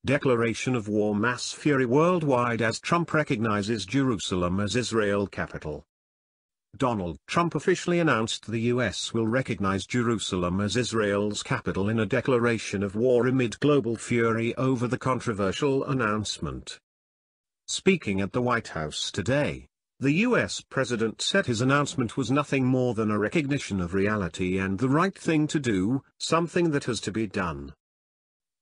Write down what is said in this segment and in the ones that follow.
declaration of war mass fury worldwide as Trump recognizes Jerusalem as Israel capital. Donald Trump officially announced the U.S. will recognize Jerusalem as Israel's capital in a declaration of war amid global fury over the controversial announcement. Speaking at the White House today, the U.S. president said his announcement was nothing more than a recognition of reality and the right thing to do, something that has to be done.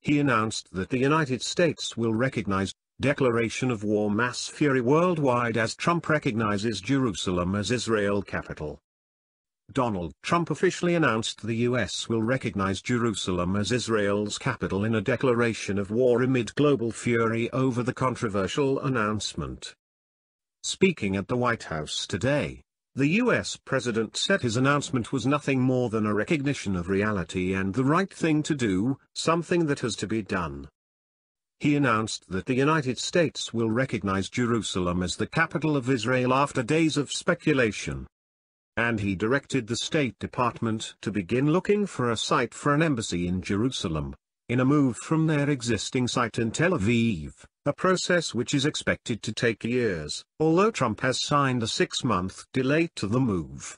He announced that the United States will recognize declaration of war mass fury worldwide as Trump recognizes Jerusalem as Israel capital. Donald Trump officially announced the U.S. will recognize Jerusalem as Israel's capital in a declaration of war amid global fury over the controversial announcement. Speaking at the White House today, the U.S. president said his announcement was nothing more than a recognition of reality and the right thing to do, something that has to be done. He announced that the United States will recognize Jerusalem as the capital of Israel after days of speculation. And he directed the State Department to begin looking for a site for an embassy in Jerusalem, in a move from their existing site in Tel Aviv, a process which is expected to take years, although Trump has signed a 6-month delay to the move.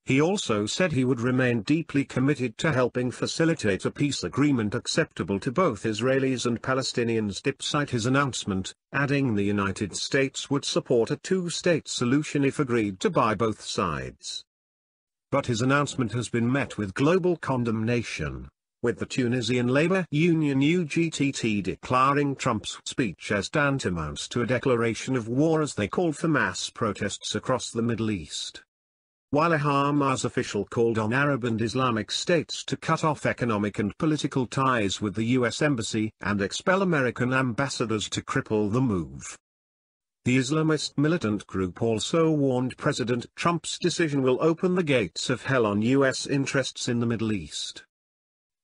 He also said he would remain deeply committed to helping facilitate a peace agreement acceptable to both Israelis and Palestinians despite his announcement, adding the United States would support a two-state solution if agreed to by both sides. But his announcement has been met with global condemnation, with the Tunisian labor union UGTT declaring Trump's speech as tantamount to a declaration of war as they called for mass protests across the Middle East. While a Hamas official called on Arab and Islamic states to cut off economic and political ties with the U.S. Embassy and expel American ambassadors to cripple the move. The Islamist militant group also warned President Trump's decision will open the gates of hell on U.S. interests in the Middle East.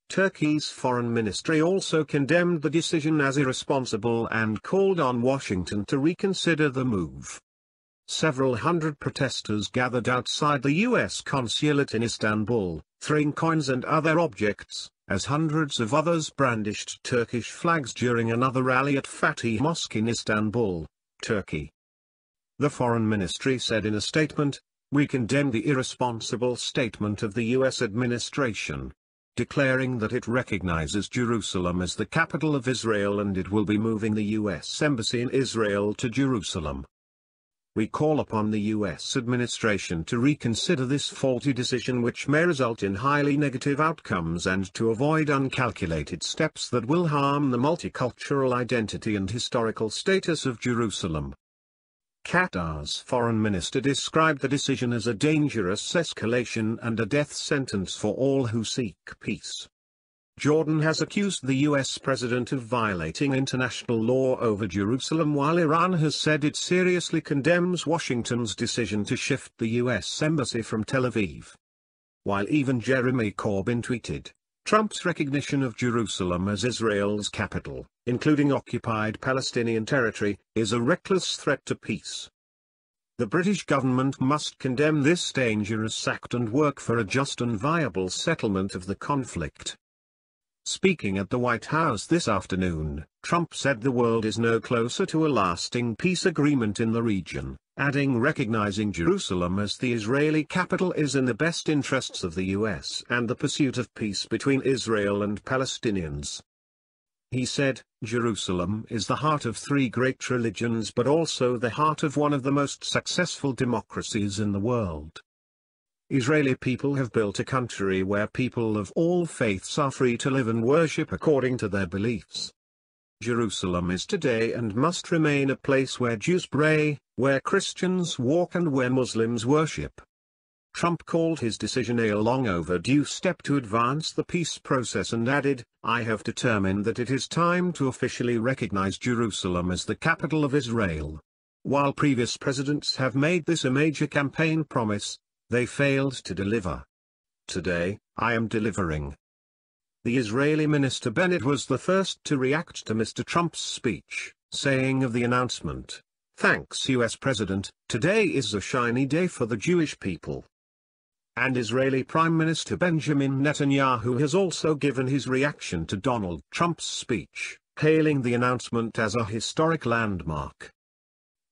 Turkey's foreign ministry also condemned the decision as irresponsible and called on Washington to reconsider the move. Several hundred protesters gathered outside the U.S. consulate in Istanbul, throwing coins and other objects, as hundreds of others brandished Turkish flags during another rally at Fatih Mosque in Istanbul, Turkey. The Foreign Ministry said in a statement, "We condemn the irresponsible statement of the U.S. administration, declaring that it recognizes Jerusalem as the capital of Israel and it will be moving the U.S. Embassy in Israel to Jerusalem. We call upon the U.S. administration to reconsider this faulty decision which may result in highly negative outcomes and to avoid uncalculated steps that will harm the multicultural identity and historical status of Jerusalem." Qatar's foreign minister described the decision as a dangerous escalation and a death sentence for all who seek peace. Jordan has accused the U.S. president of violating international law over Jerusalem, while Iran has said it seriously condemns Washington's decision to shift the U.S. embassy from Tel Aviv. While even Jeremy Corbyn tweeted, "Trump's recognition of Jerusalem as Israel's capital, including occupied Palestinian territory, is a reckless threat to peace. The British government must condemn this dangerous act and work for a just and viable settlement of the conflict." Speaking at the White House this afternoon, Trump said the world is no closer to a lasting peace agreement in the region, adding recognizing Jerusalem as the Israeli capital is in the best interests of the U.S. and the pursuit of peace between Israel and Palestinians. He said, "Jerusalem is the heart of three great religions but also the heart of one of the most successful democracies in the world. Israeli people have built a country where people of all faiths are free to live and worship according to their beliefs. Jerusalem is today and must remain a place where Jews pray, where Christians walk and where Muslims worship." Trump called his decision a long overdue step to advance the peace process and added, "I have determined that it is time to officially recognize Jerusalem as the capital of Israel. While previous presidents have made this a major campaign promise, they failed to deliver. Today, I am delivering." The Israeli minister Bennett was the first to react to Mr. Trump's speech, saying of the announcement, "Thanks U.S. President, today is a shiny day for the Jewish people." And Israeli Prime Minister Benjamin Netanyahu has also given his reaction to Donald Trump's speech, hailing the announcement as a historic landmark.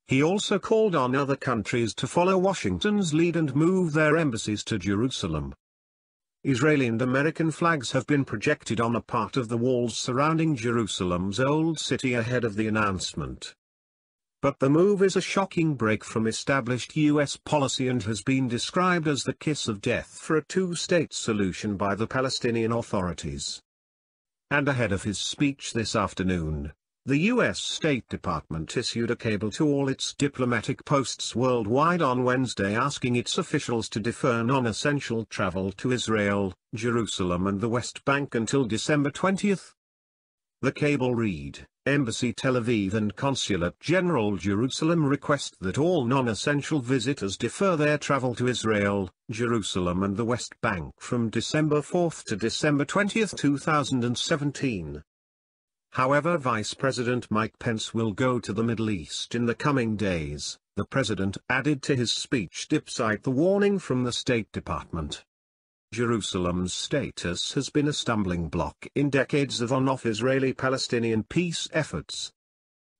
He also called on other countries to follow Washington's lead and move their embassies to Jerusalem. Israeli and American flags have been projected on a part of the walls surrounding Jerusalem's Old City ahead of the announcement. But the move is a shocking break from established U.S. policy and has been described as the kiss of death for a two-state solution by the Palestinian authorities. And ahead of his speech this afternoon, the U.S. State Department issued a cable to all its diplomatic posts worldwide on Wednesday asking its officials to defer non-essential travel to Israel, Jerusalem and the West Bank until December 20. The cable read, Embassy Tel Aviv and Consulate General Jerusalem request that all non-essential visitors defer their travel to Israel, Jerusalem and the West Bank from December 4 to December 20, 2017. However, Vice President Mike Pence will go to the Middle East in the coming days, the president added to his speech despite the warning from the State Department. Jerusalem's status has been a stumbling block in decades of on-off Israeli-Palestinian peace efforts.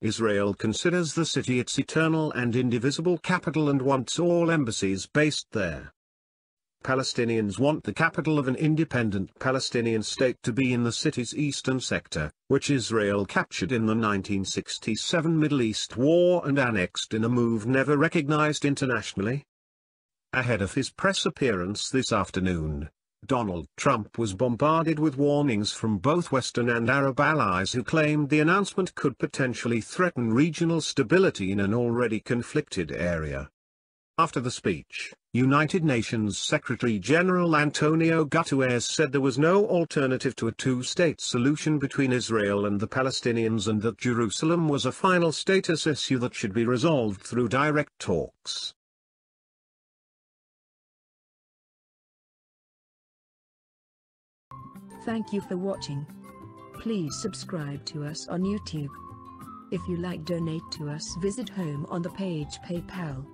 Israel considers the city its eternal and indivisible capital and wants all embassies based there. Palestinians want the capital of an independent Palestinian state to be in the city's eastern sector, which Israel captured in the 1967 Middle East War and annexed in a move never recognized internationally. Ahead of his press appearance this afternoon, Donald Trump was bombarded with warnings from both Western and Arab allies who claimed the announcement could potentially threaten regional stability in an already conflicted area. After the speech, United Nations Secretary-General Antonio Guterres said there was no alternative to a two-state solution between Israel and the Palestinians and that Jerusalem was a final status issue that should be resolved through direct talks. Thank you for watching. Please subscribe to us on YouTube. If you like, donate to us, visit home on the page PayPal.